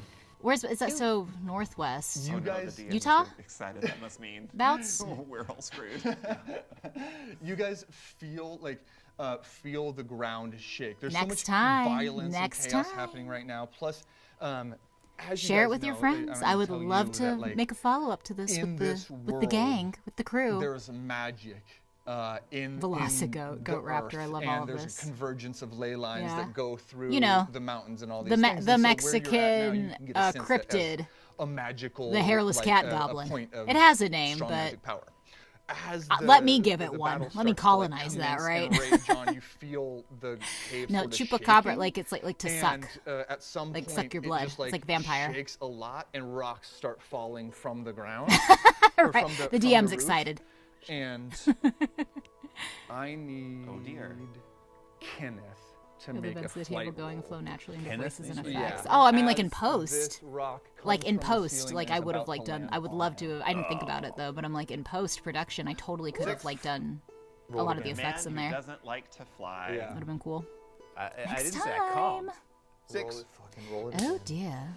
Where's is that? So northwest. You Oh, no, the guys, DM is Utah? excited. That must mean Bouts. we're all screwed. you guys feel like feel the ground shake. There's so Next much time, violence next and chaos time. happening right now. Plus, as you Share it guys with your know, friends. I'm I gonna would tell love you to that, like, make a follow up to this in with the this with the gang, with the crew. There's magic in Velocigoat, in Goat the Raptor, I earth, love and all of there's this. a convergence of ley lines Yeah. that go through You know, the mountains and all these the things. the And so where you're at now, Mexican you can get a sense that cryptid, a magical, the hairless like, cat a goblin. point of It has a name, strong but magic power. As let me give the it one. battle Let me starts to, colonize that, commence right? and rage on, you feel the cave no sort of chupacabra, shaking, like it's like to and, suck. at some Like, point, suck your it blood. just, It's like vampire. shakes a lot, and rocks start falling from the ground. or Right. from The from DM's roof. excited. And I need Oh, dear. Kenneth to With make a events of the table flight going roll. flow naturally into Kenneth voices and needs to- effects. Yeah. Oh, I mean like in As post. this rock Like comes in from the post, ceiling like and I is would have about like to done. land I would on love him. to. I didn't think about it though, but I'm like in post production. I totally could have like done a Roll lot of the again. effects Man in who there. doesn't like to fly. Yeah. Would have been cool. I Next didn't say I can't. time. 6. Roll it, fucking roll it Oh again. dear.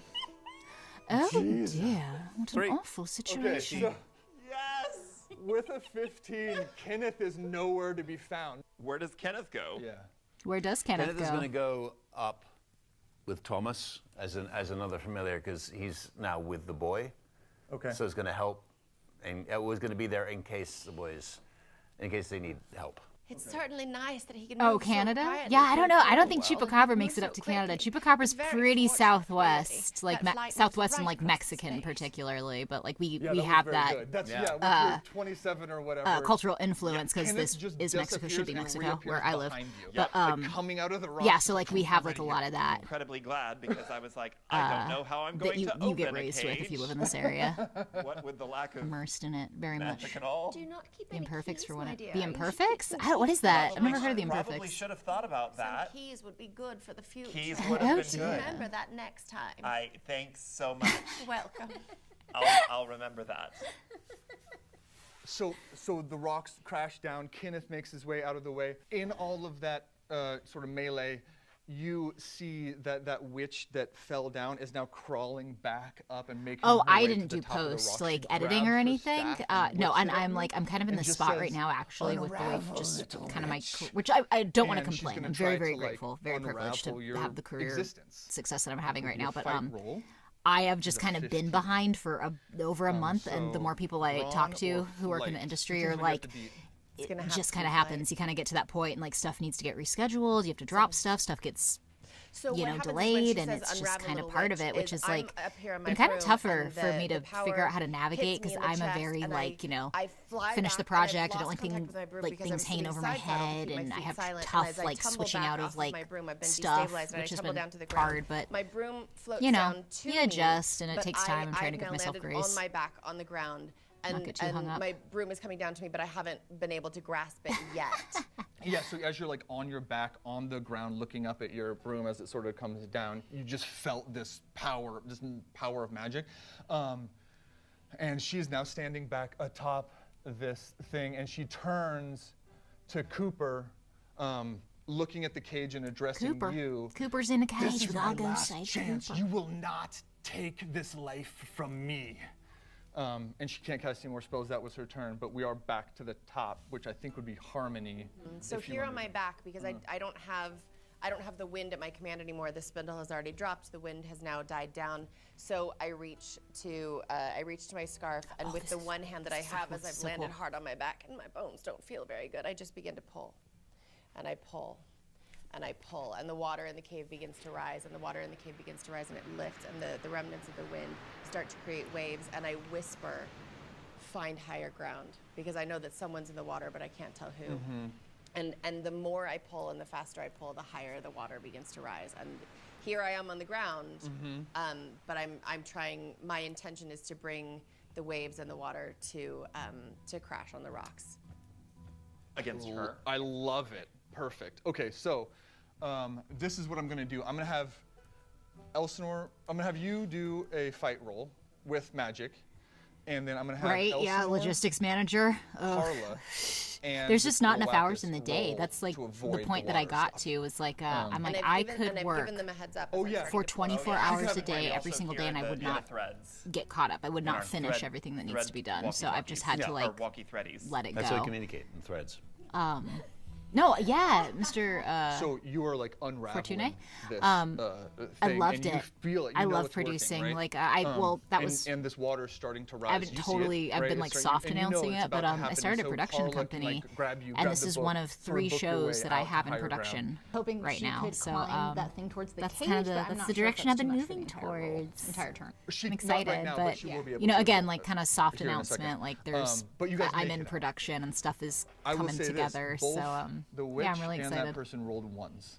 Oh Jesus. dear, what Three. an awful Okay, situation. so Yes! with a 15, Kenneth is nowhere to be found. Where does Kenneth go? Yeah. Where does Kenneth Kenneth go? is going to go up with Thomas as another familiar because he's now with the boy. Okay. So it's going to help, and it was going to be there in case in case they need help. It's certainly nice that he can. Oh, move so Canada? quietly Yeah, I don't know. I don't through think the world. Chupacabra He makes it moves up to so Canada. quickly. Chupacabra's It's very pretty fortunate, southwest, really. like That flight southwest was and right like across Mexican space. particularly, but like we Yeah, we that was have very that good. That's Yeah. with your 27 or whatever. cultural influence because Kenneth this just is Mexico, should be disappears and Mexico, where reappears I live. behind you. But Like coming out of the rocks. yeah, so like we have like a already lot here. of that. Incredibly glad because I was like, I don't know how I'm That going you, to you open get a raised with if you cage. live in this area. What with the lack of Immersed in it very much. magic and all. Do not keep The any imperfects keys, for my what? dear. The You should keep imperfects? some What is keys. that? I've never heard of the Probably imperfects. should have thought about Some that. keys would be good for the future. Keys would have been dear. good. Remember that next time. Thanks so much. Welcome. I'll remember that. So the rocks crash down. Kenneth makes his way out of the way. In all of that sort of melee, you see that witch that fell down is now crawling back up and making. Oh, her I way to didn't the do top of the rock. post She like grabs editing or her anything. staff No, whips and it at I'm you like I'm kind of in and the just spot right says, now actually with the way "Unravel, just little kind of my witch." which I don't want to And she's complain. gonna I'm very try very to, like, grateful, very privileged to unravel your have the career existence. success that I'm having right Give me now. a But fight roll. I have just a kind of been 15. behind for over a month, and the so more people I brawn talk to or who work in the flight? industry Which are is what you have like, to beat. It's it gonna have just to kind be of fine. happens. You kind of get to that point, and like stuff needs to get rescheduled. You have to drop stuff gets So you what know, happens is when delayed, she and says it's just unravel kind of little part of witch it, which is I'm like up here on my been kind of broom, tougher and for me the to figure power out how to navigate hits me because in the I'm a chest, very and like I fly finish the back, and I've project. I don't lost like contact things with my broom like because things I'm hanging sitting over my side saddle, head, keeping my and I feet have silent, and tough as I like tumble switching back out off of like my broom, I've been stuff, destabilized, and I which has tumble been down to the ground. hard, but my broom floats you know, down to you me, adjust, and it but takes time. I'm trying to I've give now myself landed grace. on my back on the ground. And, get too hung up. my broom is coming down to me, but I haven't been able to grasp it yet. Yeah, so as you're like on your back on the ground looking up at your broom as it sort of comes down, you just felt this power of magic. And she is now standing back atop this thing, and she turns to Cooper, looking at the cage and addressing you. Cooper's in a This cage is with my all those last side chance. Cooper. You will not take this life from me. And she can't cast any more spells. That was her turn. But we are back to the top, which I think would be Harmony. So if you here on wanted my back, because I don't have the wind at my command anymore. The spindle has already dropped. The wind has now died down. So I reach to my scarf, and with the one hand that I have, as I've landed hard on my back and my bones don't feel very good, I just begin to pull, and I pull, and I pull, and the water in the cave begins to rise, and the water in the cave begins to rise, and it lifts, and the remnants of the wind start to create waves, and I whisper, "Find higher ground," because I know that someone's in the water, but I can't tell who. And the more I pull and the faster I pull, the higher the water begins to rise. And here I am on the ground, but I'm trying. My intention is to bring the waves and the water to crash on the rocks. Against her. I love it. Perfect. Okay, so this is what I'm going to do. I'm going to have Elsinore, I'm going to have you do a fight roll with magic, and then I'm going to have Right? Yeah, Elsinore, logistics manager. Ugh. Carla, and There's just not enough Galactus hours in the day. roll That's like to the avoid point the that I water got stuff. to was like, I'm And like, I've I given, could and I've work given them a heads up. Oh, as I'm yeah. starting for to pull. 24 yeah. hours a We day, also every single day, hear and I the- would the not threads. get caught up. I would not Our finish thread- everything that needs thread to be done. So I've just walkie-talkies. had to Yeah, like or walkie-threadies. let it That's how you go. communicate in threads. No, yeah, Mr. So you are like unraveling Fortune? this I thing, loved and you it. feel it. You I know love it's working, producing. right? Like well, that and, was. and this water is starting to rise. I haven't You see it, totally. I've right? been It's like starting- soft and you know announcing it's it, but about to I happen. started a So production Carla can, company, like, grab you, and grab this the is book, one of sort 3 book your shows way that I out to have in higher ground. production Hoping right she now. could So climb that thing towards the that's cage, kind of but the I'm that's not the sure if direction that's I've been too much for the moving entire roll, towards. entire turn. She, I'm not excited, right now, but she will be able you know, to again, like uh, kind of soft here in a second. announcement. Like there's, but you guys I'm make in it out. production and stuff is I will coming say together. this, both So the witch yeah, I'm really and excited. that person rolled ones.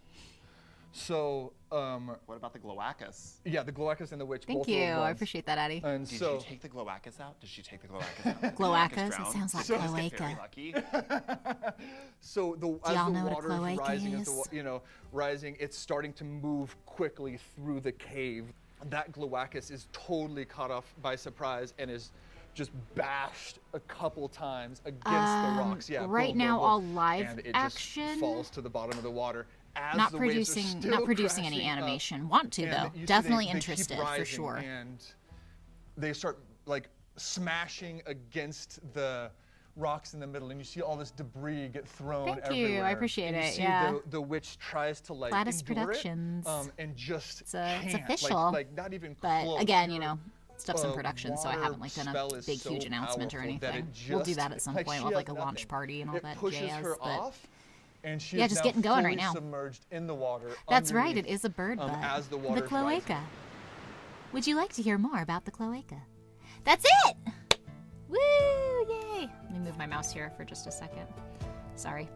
So What about the Gloacus? yeah, the Gloacus and the witch Thank both you. rolled I ones. appreciate that, Addie. And Did so you take the Gloacus out? Did she take the Gloacus out? Gloacus? It drowned? sounds like Just get very cloaca. lucky. So as y'all the know what a water is cloaca rising, is? rising, it's starting to move quickly through the cave. That Gloacus is totally caught off by surprise and is just bashed a couple times against the rocks. Yeah. right boom, now, boom, boom. all live and it action? just falls to the bottom of the water. As Not the waves are producing, still not producing any crashing up. animation. Want to And though. you see Definitely they keep interested for rising, sure. And they start like smashing against the rocks in the middle, and you see all this debris get thrown Thank everywhere. you. I appreciate and you it. see Yeah. the witch tries to like Gladys endure Productions. it, and just It's can't. official. Like not even But close. again, you Your, know, stuff's in production, so I water haven't like done spell a is big, so huge announcement or powerful that anything. it We'll do just- that at some like, point. she We'll have has like a launch nothing. party and all It that pushes jazz. her but off, and she Yeah, is just now getting going fully right now. submerged in the water. that's right, it underneath, is a bird butt. as the the water's cloaca. rising. Would you like to hear more about the cloaca? That's it! Woo! Yay! Let me move my mouse here for just a second. Sorry.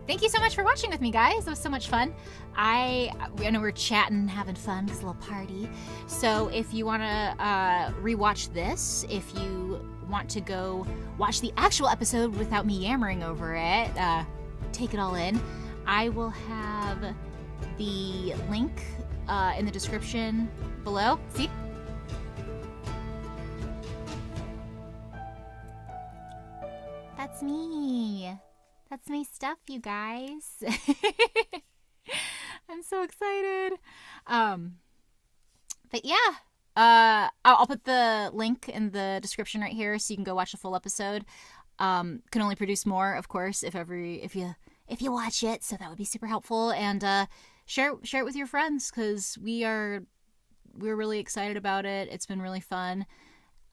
Thank you so much for watching with me, guys. It was so much fun. I know we're chatting, having fun, it's a little party. So if you want to rewatch this, if you want to go watch the actual episode without me yammering over it, take it all in, I will have the link in the description below. See? That's me. That's my stuff, you guys. I'm so excited. But yeah, I'll put the link in the description right here so you can go watch the full episode. Can only produce more, of course, if you watch it. So that would be super helpful. And share it with your friends because we're really excited about it. It's been really fun.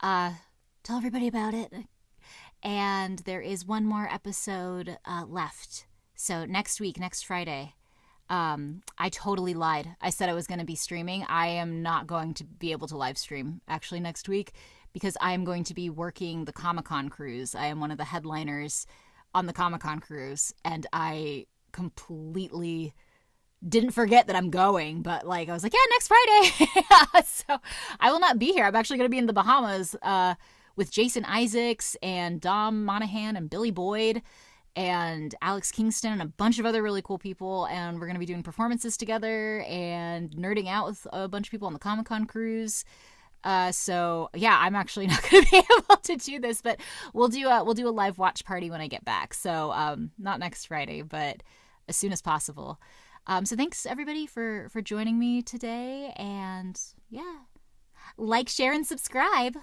Tell everybody about it. And there is one more episode left. So next week, next Friday, I totally lied. I said I was going to be streaming. I am not going to be able to live stream actually next week because I am going to be working the Comic-Con cruise. I am one of the headliners on the Comic-Con cruise, and I completely didn't forget that I'm going, but like I was like, yeah, next Friday. So I will not be here. I'm actually going to be in the Bahamas with Jason Isaacs and Dom Monahan and Billy Boyd and Alex Kingston and a bunch of other really cool people. And we're going to be doing performances together and nerding out with a bunch of people on the Comic-Con cruise. So yeah, I'm actually not going to be able to do this, but we'll do a live watch party when I get back. So not next Friday, but as soon as possible. So thanks everybody for joining me today. And yeah, like, share, and subscribe.